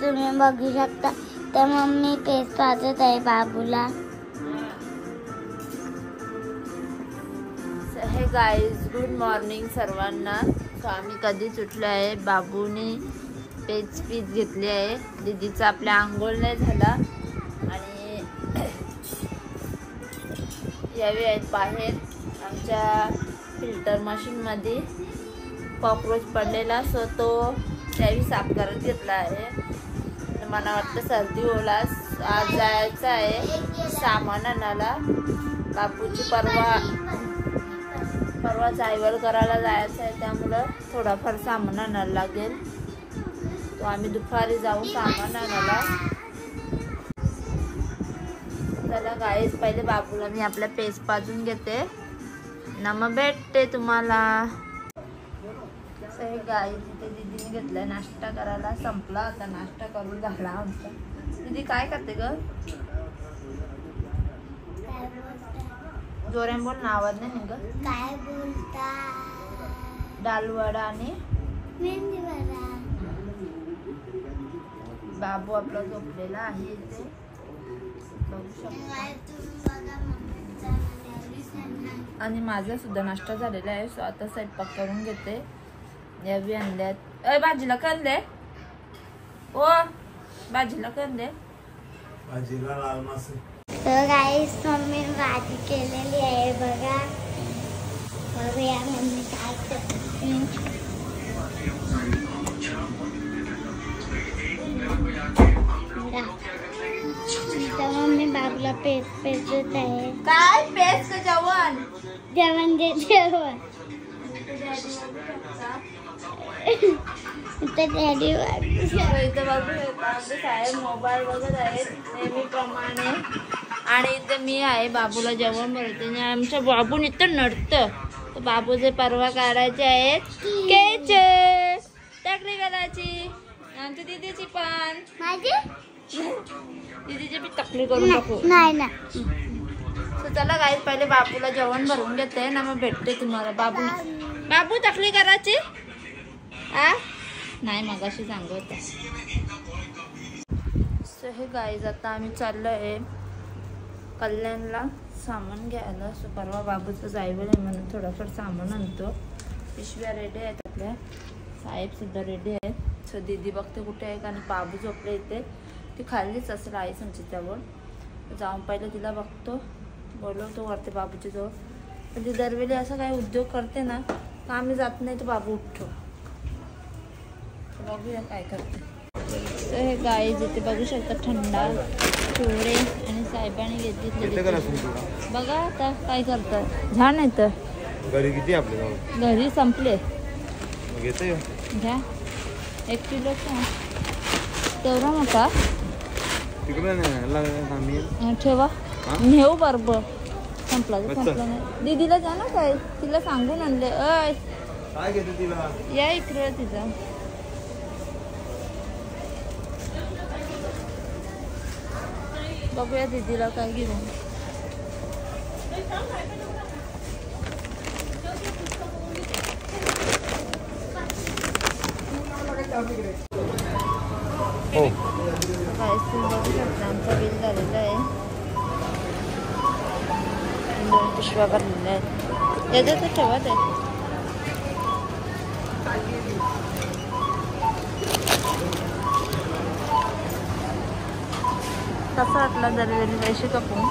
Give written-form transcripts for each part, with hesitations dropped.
तुम्ही बघू शकता तर मम्मी पेस्ट वाजत आहे बाबूला. हे गाईज गुड मॉर्निंग सर्वांना. सो आम्ही कधीच उठलो आहे. बाबूने पेज घेतली आहे. दीदीचा आपल्या आंघोळ नाही झाला आणि यावे आहेत बाहेर. आमच्या फिल्टर मशीनमध्ये कॉक्रोच पडलेला, सो तो त्यावेळी साफ करत घेतला आहे. मला वाटतं सर्दी होला. आज जायचं आहे सामान आणायला. बापूची परवा जायवळ करायला जायचं आहे, त्यामुळं थोडाफार सामान आणायला लागेल. तो आम्ही दुपारी जाऊ सामान आणायला. चला गाईस, पहिले बाबूला मी आपल्या पेस्ट पाजून घेते ना, मग भेटते तुम्हाला. हे गाईस इथे दीदीने घेतलाय नाश्ता करायला. संपला आता नाश्ता करून झाला आमचा. दीदी काय करते ग? जोरेन बोल ना, आवाज नाही निघ. काय बोलता? डालवडा आणि मेंदी वडा. बाबू आपला झोपलेला आहे इथे, बघू शकता. आणि माझा सुद्धा नाश्ता झालेला आहे. सो आता स्वयंपाक करून घेते. यावी आणल्यात. भाजीला कंदे. ओ भाजीला कंदे. भाजीला लाल मासे. तर गाईस मम्मी भाजी केलेली आहे बघा. बघूया मम्मी काय करते. तर मम्मी बाबूला पेस्ट देत आहे. काय पेस्ट? जेवण जेवण दे जेवण. डॅडी इथे बघू साहेब मोबाईल बघत आहेत नेहमीप्रमाणे. आणि इथे मी आहे बाबूला जेवण भरते. आणि आमच्या बाबून इथं नडतं. तर बाबूचे परवा काढायचे आहेत केचे टाकली करायची. आमच्या दीदीची पण दीदीची बी तकली करून टाकू. नाही ना. तर चला गाईस, पहिले बाबूला जेवण भरून घेते ना, मग भेटते तुम्हाला. बाबू तकली करायची नाही मगाशी सांगत. सो हे गाईज आता आम्ही चाललो आहे कल्याणला सामान घ्यायला. सो परवा बाबूचं जायवळ आहे म्हणून थोडंफार सामान आणतो. पिशव्या रेडी आहेत आपल्या. साहेबसुद्धा रेडी आहेत. सो दीदी बघते कुठे आहे, कारण बाबू झोपले इथे. ती खाल्लीच असेल आई संचितावर. जाऊन पहिलं तिला बघतो, बोलवतो वरते बाबूच्या जवळ. पण ती दरवेळी असं काही उद्योग करते ना, तर आम्ही जात नाही तर बाबू उठतो. बघूया काय करते. तर हे गाईज इथे बघू शकता थंडा चोरे आणि साहेबांनी घेतली. बघा आता काय करतात. छान आहे. तर घरी किती आपले घरी संपले. घेते घ्या 1 किलोचा तेवढा मोठा तिकडे ठेवा. नेऊ बरोबर. संपला तर संपला नाही. दीदीला जा ना, काय तिला सांगून आणले. काय घेते तिला? या इकडे तिचा. बघूया दीदीला काय घेऊ. हो बघू शकता आमचा बिल झालेला आहे. 2 पिशव्या भरलेल्या आहेत. याच्यात तर ठेवा ते. कसा वाटला दरवेळी पैसे कापून?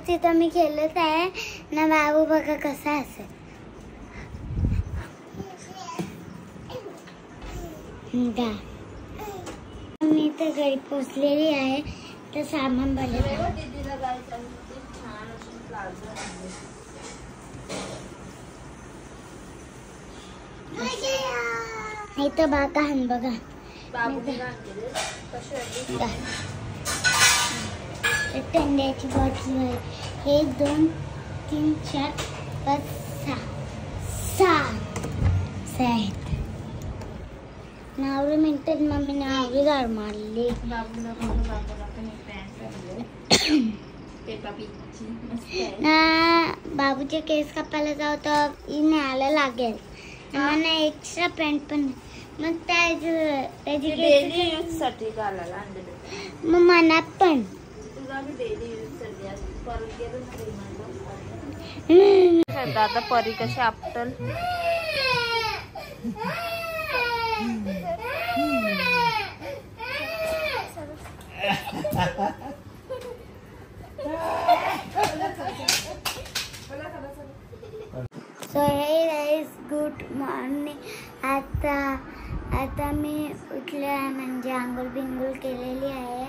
तिथं मी खेळत आहे ना. बाबू बघा कसा असेल. मी तर घरी पोचलेली आहे. तर सामान भरलं. इथं बाका हन बघा. टंड्याची बॉटल आहे. 1 2 3 4 5 6 आहेत. नावरी मिळतात. मम्मीने आवडी गाड मारली. बाबूचे केस कापायला जाऊ तर न्यायला लागेल. मला एक्स्ट्रा पॅन्ट पण मग त्याची डेली यूज साठी घालायला आणलेले. मग मला पण तुला मी डेली यूज साठी आज परत गेलो ना. आता परी कशी आपटल. सो हे गाईज गुड मॉर्निंग. आता मी उठले म्हणजे आंघोळ बिंघोळ केलेली आहे.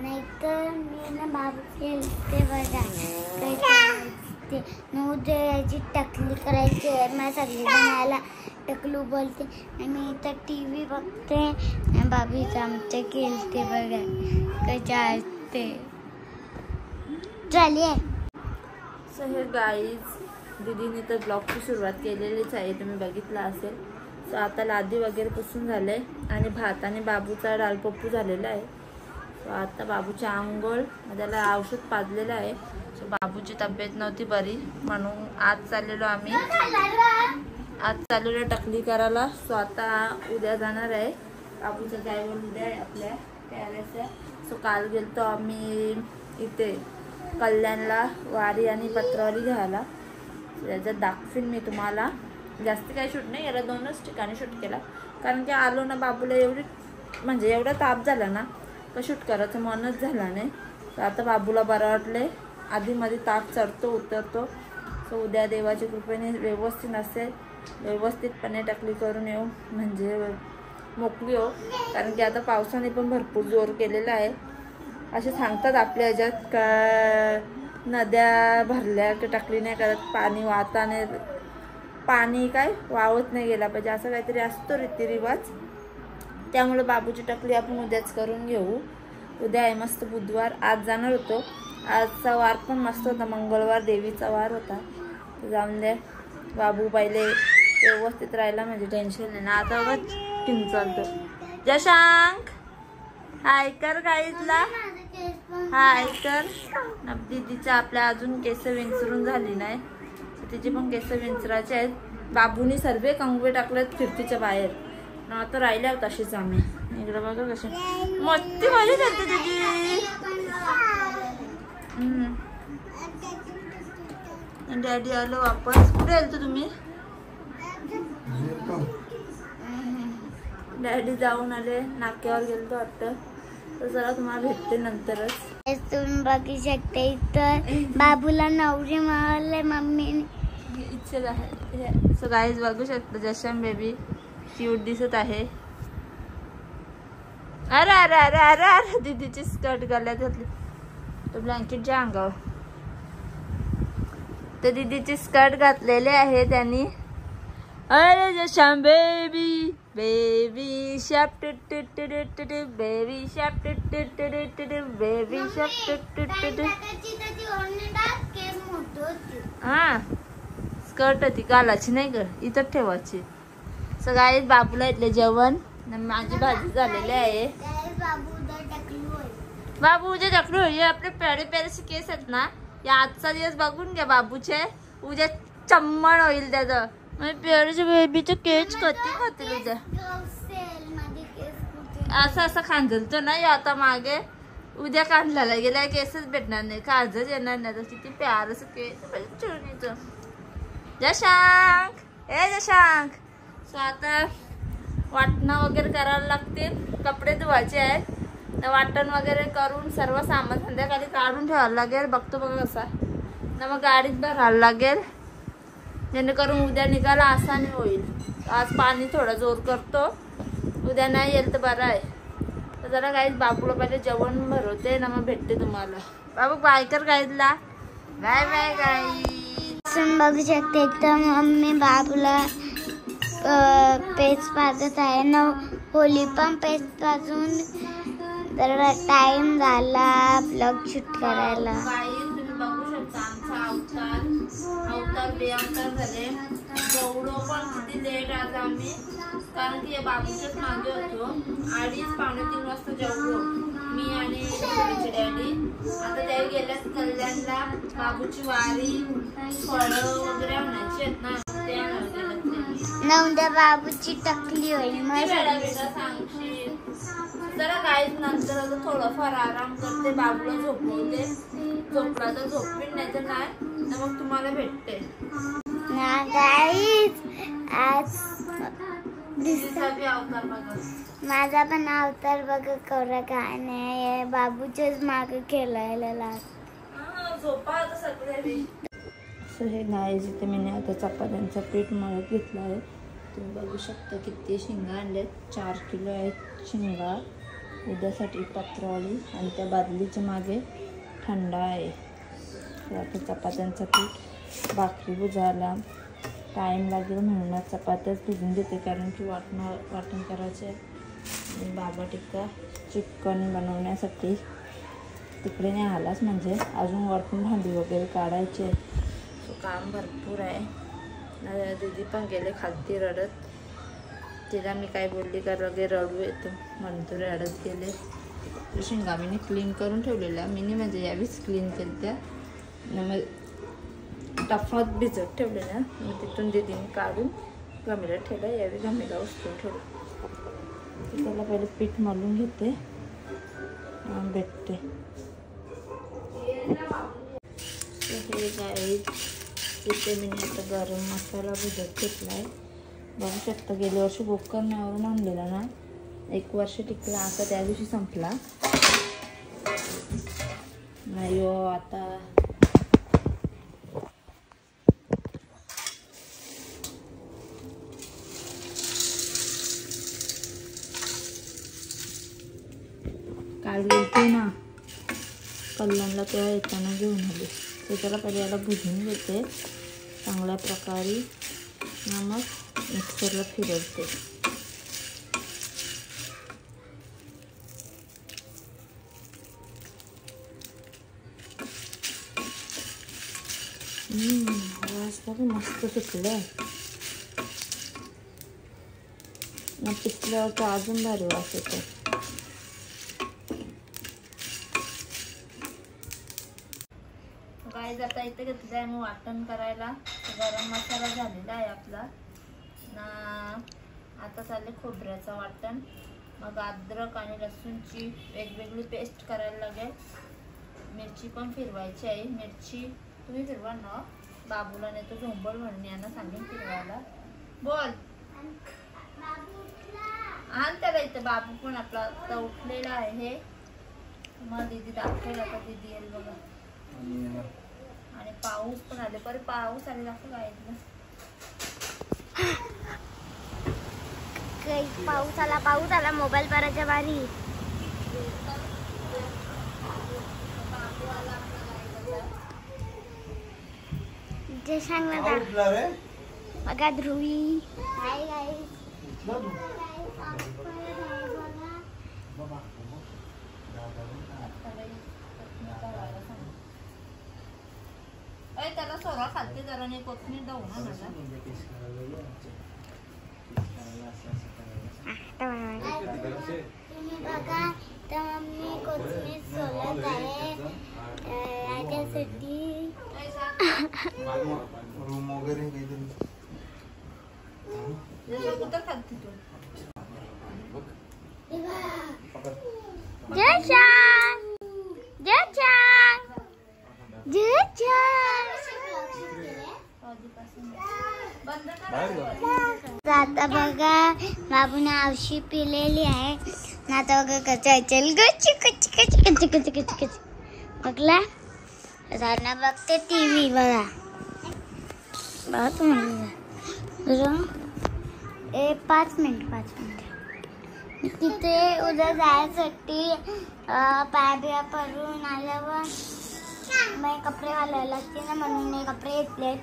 नाहीतर मी ना बाबू खेळते बघा. ते नवोदयाची टकली करायची आहे. मला सगळी बनायला टकलू बोलते आणि मी इथं टी व्ही बघते आणि बाबीचं आमच्या खेळते बघा कशा असते. चालिये. सो हे गाईज दीदीने तर ब्लॉगची सुरुवात केलेलीच आहे, तुम्ही बघितलं असेल. सो आता लादी वगैरे पुसून झाले आणि भात आणि बाबूचा डालपप्पू झालेला आहे. सो आता बाबूची आंघोळ त्याला औषध पाजलेलं आहे. सो बाबूची तब्येत नव्हती बरी म्हणून आज चाललेलो टकली करायला. सो आता उद्या जाणार आहे. बाबूचं जायवर उद्या आहे आपल्या पॅरेसच्या. सो काल गेलतो आम्ही इथे कल्याणला वारी आणि पत्रावली घ्यायला. याच्यात दाखवीन मी तुम्हाला. जास्त काही शूट नाही, याला 2च ठिकाणी शूट केला कारण की आलो ना बाबूला एवढा ताप झाला ना का शूट करायचं मनच झालं नाही. तर आता बाबूला बरं वाटले. आधीमध्ये ताप चढतो उतरतो. सो उद्या देवाच्या कृपेने व्यवस्थितपणे टकली करून येऊ म्हणजे मोकळी हो. कारण की आता पावसाने पण भरपूर जोर केलेला आहे. असे सांगतात आपल्या ह्याच्यात का नद्या भरल्या की टकली नाही करत, पाणी काय वावत नाही गेला पाहिजे असं काहीतरी असतो रीतिरिवाज. त्यामुळे बाबूची टकली आपण उद्याच करून घेऊ. उद्या आहे मस्त बुधवार. आज जाणार होतो. आजचा वार पण मस्त होता, मंगळवार देवीचा वार होता. जाऊन दे बाबू पहिले व्यवस्थित राहिला म्हणजे टेन्शन नाही ना. आता बघ चालतो. जशांक हाय कर गाईतला. हाय कर. दीदीच्या आपल्या अजून केस विंचरून झाली नाही, तिचे पण केस विंचरायचे आहेत. बाबूनी सर्व कंगवे टाकलेत खिडकीच्या बाहेर. आता राहिल्या तशीच आम्ही. इकडे बघा कशी मस्ती मजा करते दीदी. डॅडी आलो वापस. कुठे आलतो तुम्ही? डॅडी जाऊन आले, नाक्यावर गेलतो वाटतं. तर जरा तुम्हाला भेटते नंतरच. तुम्ही बघू शकता इथं बाबूला नवरी मिळाले मम्मीने. इच्छा आहे. सो गाईज बघू शकता जशम बेबी क्यूट दिसत आहे. अरे अरे अरे अरे अरे दीदीची स्कर्ट गळ्यात घातली. तो ब्लँकेटच्या अंगावर तर दीदीची स्कर्ट घातलेले आहे त्यांनी. अरे जशम बेबी बेबी शाप बेबी शाप बेबी शाप. हा स्कर्ट होती कालाची नाही ग, इथं ठेवायची. सगळ्यात बाबूला इथले जेवण माझी भाजी झालेली आहे. बाबू उद्या टकलू होईल. आपले प्यारे प्यारेचे केस आहेत ना, या आजचा दिवस बघून घ्या बाबूचे. उद्या चम्मण होईल त्याचं. प्यारेचे बेबीचे केस खातील उद्या. असं खांदलतो ना आता मागे. उद्या कांदला गेल्या केसच भेटणार नाही, खाजच येणार नाही. तर किती प्यारच केस चिवणीचं. जशांक ए जशांक. सो आता वाटणं वगैरे करायला लागते. कपडे धुवायचे आहेत. तर वाटण वगैरे करून सर्व सामान संध्याकाळी काढून ठेवायला लागेल. बघतो बघा कसा ना, मग गाडीत भरायला लागेल जेणेकरून उद्या निघायला आसानी होईल. आज पाणी थोडं जोर करतो, उद्या नाही येईल तर बरं आहे. तर जरा गाईज बाबूला पहिले जेवण भरवते ना, मग भेटते तुम्हाला. बाबू बाय कर गाईजला. Bye bye guys. बघू शकते एकदम मम्मी बाबूला पेस्ट पाजत आहे ना. होली पण पेस्ट पाजून जरा टाइम झाला ब्लॉग शूट करायला. तुम्ही बघू शकता आमचा अवतार बेअवतार झाले. जेवढो पण किती लेट आज आम्ही, कारण की या बाबूच्याच मागे होतो. 2:30-3 वाजता जेवलो मी आणि डॅडी. आता त्या गेल्यात कल्याणला. बाबूची वारी फळं वगैरे आणायची आहेत ना, ना उद्या बाबूची टकली होईल मग जरा गाईज नंतर आता थोडंफार आराम करते, बाबूला झोपवते. झोपला तर झोपवीन, नाही तर नाही. तर मग तुम्हाला भेटते ना गाईज. आज अवतार बघा. माझा पण अवतार बघा कवरा काय नाही, बाबूच्याच माग खेळायला लाग झोपा आता सगळे. सो हे गाईज इथे मी आता चपात्यांचं पीठ मळत घेतलं आहे. तुम्ही बघू शकता किती शिंगा आणल्यात. 4 किलो आहेत शिंगा उद्यासाठी पत्रावळी, आणि त्या बादलीच्या मागे थंडा आहे. आता चपात्यांचं पीठ भाकरी बुजायला टाईम लागेल म्हणून चपात्याच भिजून देते, कारण की वाटण करायचे. आणि बाबा टिक्का चिकन बनवण्यासाठी तिकडे नाही आलाच, म्हणजे अजून वरतून भांडी वगैरे काढायचे. काम भरपूर आहे. दीदी पण गेले खालती रडत. तिला मी काय बोलली का लगे रडू येतो म्हणतो, रडत गेले. शिंगा मीने क्लीन करून ठेवलेल्या, मीने म्हणजे यावीच क्लीन केल्या त्या. मग टफात भिजत ठेवलेल्या, मग तिथून दीदीने काढून गमीला ठेवलं. यावी गमीला उचलून ठेवलं. त्याला पहिले पीठ मळून घेते, भेटते. हे गाईज इथे मी आता गरम मसाला भिजत घेतला आहे. बघू शकता गेल्या वर्षी गोकर्णावरून आणलेला ना, 1 वर्ष टिकला. आता त्या दिवशी संपला नाही हो. आता काल गेलते ना कल्याणला, तेव्हा येताना घेऊन आले. त्याला पहिले याला भुजून घेते चांगल्या प्रकारे, मग मिक्सरला फिरवते. वास बघा मस्त सुटलं ना. पिकल्यावर तर अजून भारी वास येतो. गाईज आता इथे घेतलं आहे मग वाटण करायला. गरम मसाला झालेला आहे आपला ना. आता चालले खोबऱ्याचं वाटण. मग अद्रक आणि लसूणची वेगवेगळी पेस्ट करायला लागेल. मिरची पण फिरवायची आहे. मिरची तुम्ही फिरवा ना, बाबूला नाही तर झोंबल म्हणून यांना सांगेन फिरवायला. बोल आण त्याला इथं. बाबू पण आपला आता उठलेला आहे. मग दीदी दाखवेल आता. दीदी येईल बघा. आणि पाऊस पण आले, पर पाऊस आले दाखव गायला. पाऊस आला मोबाईल पराच्या बारी. जे सांग ना बघा ध्रुवी. Hi guys. त्याला सोरा खालते जरा नाही कोथमीर दाऊ ना मला. बघा तर मम्मी कोथमीर सोलत आहे याच्यासाठी. रूम वगैरे कुठं खालते तू? जय चांग जय चांग जय चांग. आता बघा बाबूने आवशी पिलेली आहे. आता बघा कसं चल गच्ची कच्ची कच्ची कच्ची कच्ची कच्ची कच्ची बघला. झाडना बघते टीव्ही बघा. बहुत म्हणलं 5 मिनिट तिथे उद्या जायसाठी पाय बिया पडून आल्यावर मग कपडे घालायला लागते ना, म्हणून मी कपडे घेतलेत.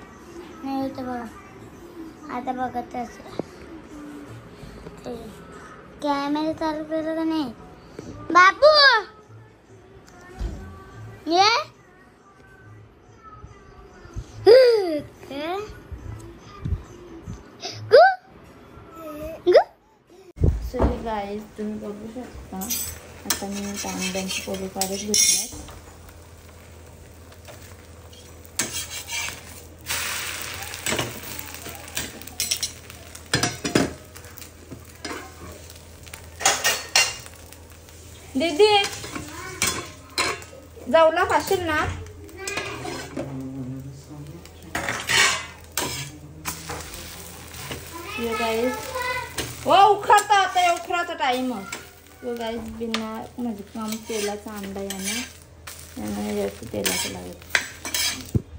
नाही होतं बघा. आता बघत कॅमेरा चालू केलं का नाही बाबू? ये सो हे गाईज तुम्ही बघू शकता. आता मी तांदळाची पोळी काढत घेतल्यात. दीदी जाऊला खाशील ना? यो गाईस उखराता आता उखराचा टाइम यो गाईस बिना म्हणजे काम तेलाचा अंडा यानं जास्त तेलाचं लागेल.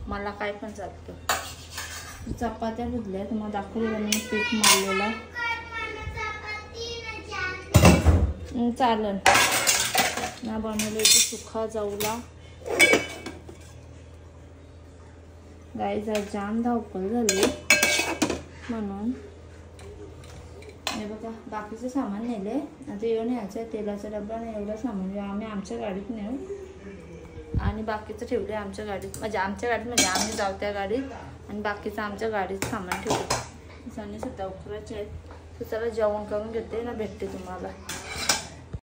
मला काय पण चालतं. चपात्या बुजल्या तुम्हाला दाखवलेलं मी पीठ मारलेला चालन ना बनवले की सुखा जाऊला. गाईस जाम धावपळ झाली म्हणून हे बघा बाकीचं सामान नेले. आता येऊन यायचं तेलाचा डबा नाही एवढं सामान आम्ही आमच्या गाडीत नेऊ आणि बाकीचं ठेवले आमच्या गाडीत म्हणजे आम्ही जाऊ त्या गाडीत आणि बाकीचं आमच्या गाडीत सामान ठेवलं. सणी सुद्धा उकरायचे आहेत. तर चला जेवण करून घेते ना भेटते तुम्हाला.